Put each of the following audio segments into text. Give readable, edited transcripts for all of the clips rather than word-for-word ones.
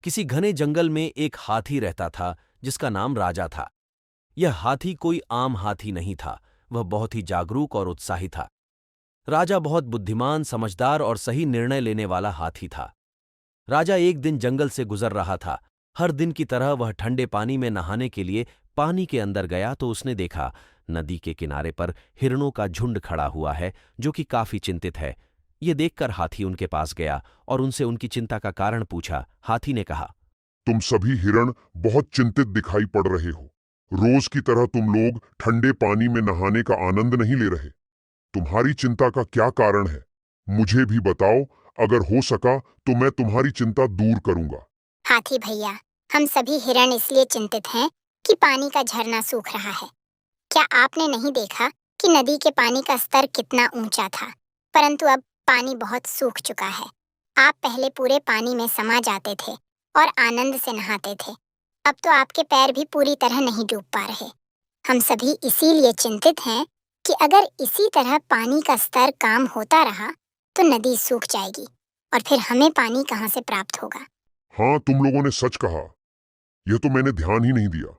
किसी घने जंगल में एक हाथी रहता था जिसका नाम राजा था। यह हाथी कोई आम हाथी नहीं था, वह बहुत ही जागरूक और उत्साही था। राजा बहुत बुद्धिमान, समझदार और सही निर्णय लेने वाला हाथी था। राजा एक दिन जंगल से गुजर रहा था। हर दिन की तरह वह ठंडे पानी में नहाने के लिए पानी के अंदर गया तो उसने देखा नदी के किनारे पर हिरणों का झुंड खड़ा हुआ है जो कि काफी चिंतित है। ये देखकर हाथी उनके पास गया और उनसे उनकी चिंता का कारण पूछा। हाथी ने कहा, तुम सभी हिरण बहुत चिंतित दिखाई पड़ रहे हो। रोज की तरह तुम लोग ठंडे पानी में नहाने का आनंद नहीं ले रहे। तुम्हारी चिंता का क्या कारण है? मुझे भी बताओ। अगर हो सका तो मैं तुम्हारी चिंता दूर करूंगा। हाथी भैया, हम सभी हिरण इसलिए चिंतित हैं कि पानी का झरना सूख रहा है। क्या आपने नहीं देखा कि नदी के पानी का स्तर कितना ऊंचा था, परंतु अब पानी बहुत सूख चुका है। आप पहले पूरे पानी में समा जाते थे और आनंद से नहाते थे। अब तो आपके पैर भी पूरी तरह नहीं डूब पा रहे। हम सभी इसीलिए चिंतित हैं कि अगर इसी तरह पानी का स्तर कम होता रहा तो नदी सूख जाएगी और फिर हमें पानी कहाँ से प्राप्त होगा। हाँ, तुम लोगों ने सच कहा। यह तो मैंने ध्यान ही नहीं दिया।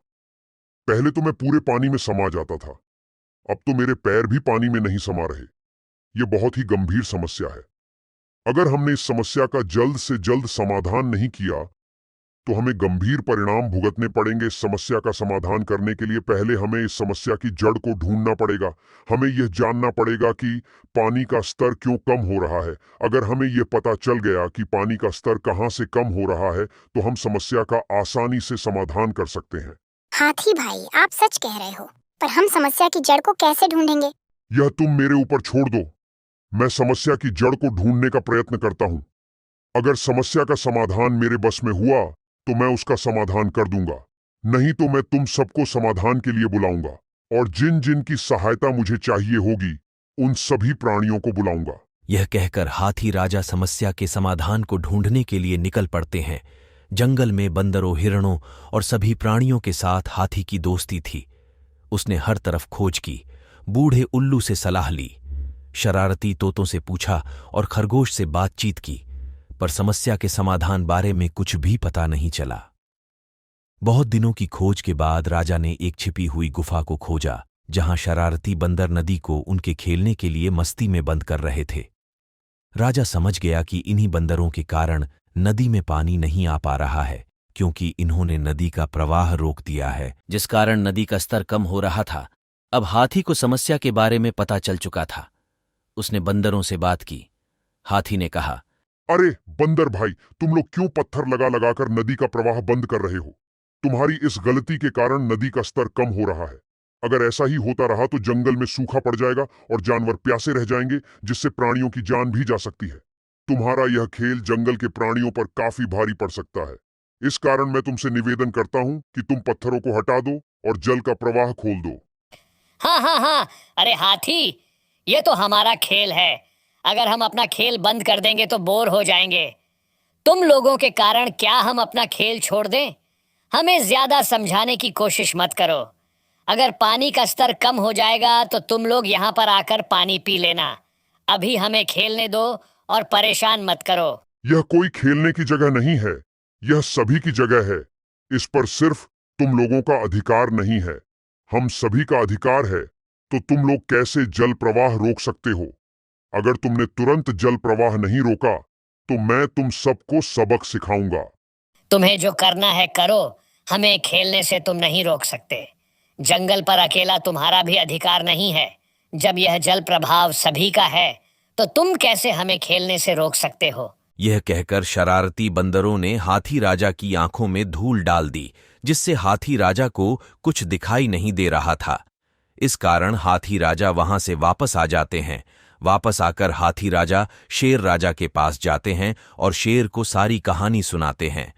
पहले तो मैं पूरे पानी में समा जाता था, अब तो मेरे पैर भी पानी में नहीं समा रहे। यह बहुत ही गंभीर समस्या है। अगर हमने इस समस्या का जल्द से जल्द समाधान नहीं किया तो हमें गंभीर परिणाम भुगतने पड़ेंगे। इस समस्या का समाधान करने के लिए पहले हमें इस समस्या की जड़ को ढूंढना पड़ेगा। हमें यह जानना पड़ेगा कि पानी का स्तर क्यों कम हो रहा है। अगर हमें यह पता चल गया कि पानी का स्तर कहाँ से कम हो रहा है तो हम समस्या का आसानी से समाधान कर सकते हैं। हाथी भाई, आप सच कह रहे हो, पर हम समस्या की जड़ को कैसे ढूंढेंगे? यह तुम मेरे ऊपर छोड़ दो। मैं समस्या की जड़ को ढूंढने का प्रयत्न करता हूँ। अगर समस्या का समाधान मेरे बस में हुआ तो मैं उसका समाधान कर दूंगा, नहीं तो मैं तुम सबको समाधान के लिए बुलाऊंगा और जिन जिन की सहायता मुझे चाहिए होगी उन सभी प्राणियों को बुलाऊंगा। यह कहकर हाथी राजा समस्या के समाधान को ढूंढने के लिए निकल पड़ते हैं। जंगल में बंदरों, हिरणों और सभी प्राणियों के साथ हाथी की दोस्ती थी। उसने हर तरफ खोज की, बूढ़े उल्लू से सलाह ली, शरारती तोतों से पूछा और खरगोश से बातचीत की, पर समस्या के समाधान बारे में कुछ भी पता नहीं चला। बहुत दिनों की खोज के बाद राजा ने एक छिपी हुई गुफा को खोजा जहां शरारती बंदर नदी को उनके खेलने के लिए मस्ती में बंद कर रहे थे। राजा समझ गया कि इन्हीं बंदरों के कारण नदी में पानी नहीं आ पा रहा है, क्योंकि इन्होंने नदी का प्रवाह रोक दिया है, जिस कारण नदी का स्तर कम हो रहा था। अब हाथी को समस्या के बारे में पता चल चुका था। उसने बंदरों से बात की। हाथी ने कहा, अरे बंदर भाई, तुम लोग क्यों पत्थर लगा लगा कर नदी का प्रवाह बंद कर रहे हो? तुम्हारी इस गलती के कारण नदी का स्तर कम हो रहा है। अगर ऐसा ही होता रहा तो जंगल में सूखा पड़ जाएगा और जानवर प्यासे रह जाएंगे, जिससे प्राणियों की जान भी जा सकती है। तुम्हारा यह खेल जंगल के प्राणियों पर काफी भारी पड़ सकता है। इस कारण मैं तुमसे निवेदन करता हूँ कि तुम पत्थरों को हटा दो और जल का प्रवाह खोल दो। हाँ हाँ हाँ, अरे हाथी, ये तो हमारा खेल है। अगर हम अपना खेल बंद कर देंगे तो बोर हो जाएंगे। तुम लोगों के कारण क्या हम अपना खेल छोड़ दें? हमें ज्यादा समझाने की कोशिश मत करो। अगर पानी का स्तर कम हो जाएगा तो तुम लोग यहाँ पर आकर पानी पी लेना। अभी हमें खेलने दो और परेशान मत करो। यह कोई खेलने की जगह नहीं है, यह सभी की जगह है। इस पर सिर्फ तुम लोगों का अधिकार नहीं है, हम सभी का अधिकार है। तो तुम लोग कैसे जल प्रवाह रोक सकते हो? अगर तुमने तुरंत जल प्रवाह नहीं रोका तो मैं तुम सबको सबक सिखाऊंगा। तुम्हें जो करना है करो, हमें खेलने से तुम नहीं रोक सकते। जंगल पर अकेला तुम्हारा भी अधिकार नहीं है। जब यह जल प्रभाव सभी का है तो तुम कैसे हमें खेलने से रोक सकते हो? यह कहकर शरारती बंदरों ने हाथी राजा की आंखों में धूल डाल दी, जिससे हाथी राजा को कुछ दिखाई नहीं दे रहा था। इस कारण हाथी राजा वहां से वापस आ जाते हैं। वापस आकर हाथी राजा शेर राजा के पास जाते हैं और शेर को सारी कहानी सुनाते हैं।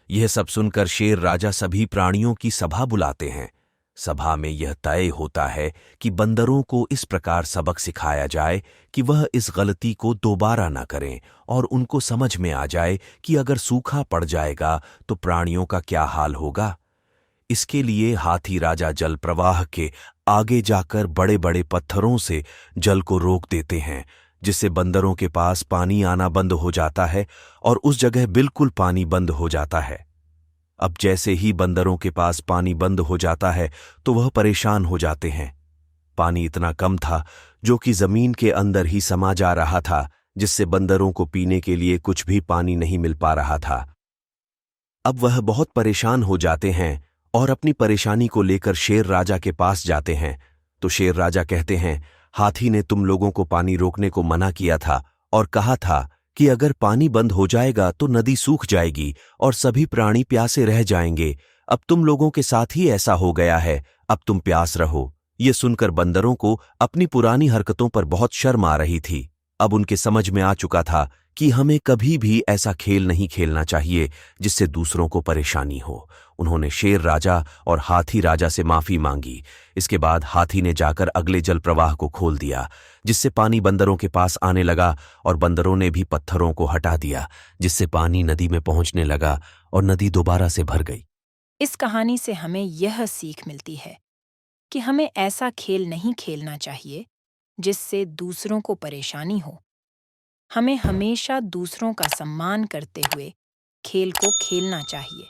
यह सब सुनकर शेर राजा सभी प्राणियों की सभा बुलाते हैं। सभा में यह तय होता है कि बंदरों को इस प्रकार सबक सिखाया जाए कि वह इस गलती को दोबारा न करें और उनको समझ में आ जाए कि अगर सूखा पड़ जाएगा तो प्राणियों का क्या हाल होगा। इसके लिए हाथी राजा जल प्रवाह के आगे जाकर बड़े बड़े पत्थरों से जल को रोक देते हैं, जिससे बंदरों के पास पानी आना बंद हो जाता है और उस जगह बिल्कुल पानी बंद हो जाता है। अब जैसे ही बंदरों के पास पानी बंद हो जाता है तो वह परेशान हो जाते हैं। पानी इतना कम था जो कि जमीन के अंदर ही समा जा रहा था, जिससे बंदरों को पीने के लिए कुछ भी पानी नहीं मिल पा रहा था। अब वह बहुत परेशान हो जाते हैं और अपनी परेशानी को लेकर शेर राजा के पास जाते हैं। तो शेर राजा कहते हैं, हाथी ने तुम लोगों को पानी रोकने को मना किया था और कहा था कि अगर पानी बंद हो जाएगा तो नदी सूख जाएगी और सभी प्राणी प्यासे रह जाएंगे। अब तुम लोगों के साथ ही ऐसा हो गया है, अब तुम प्यास रहो। ये सुनकर बंदरों को अपनी पुरानी हरकतों पर बहुत शर्म आ रही थी। अब उनके समझ में आ चुका था कि हमें कभी भी ऐसा खेल नहीं खेलना चाहिए जिससे दूसरों को परेशानी हो। उन्होंने शेर राजा और हाथी राजा से माफी मांगी। इसके बाद हाथी ने जाकर अगले जल प्रवाह को खोल दिया, जिससे पानी बंदरों के पास आने लगा और बंदरों ने भी पत्थरों को हटा दिया, जिससे पानी नदी में पहुंचने लगा और नदी दोबारा से भर गई। इस कहानी से हमें यह सीख मिलती है कि हमें ऐसा खेल नहीं खेलना चाहिए जिससे दूसरों को परेशानी हो। हमें हमेशा दूसरों का सम्मान करते हुए खेल को खेलना चाहिए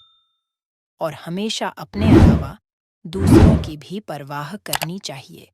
और हमेशा अपने अलावा दूसरों की भी परवाह करनी चाहिए।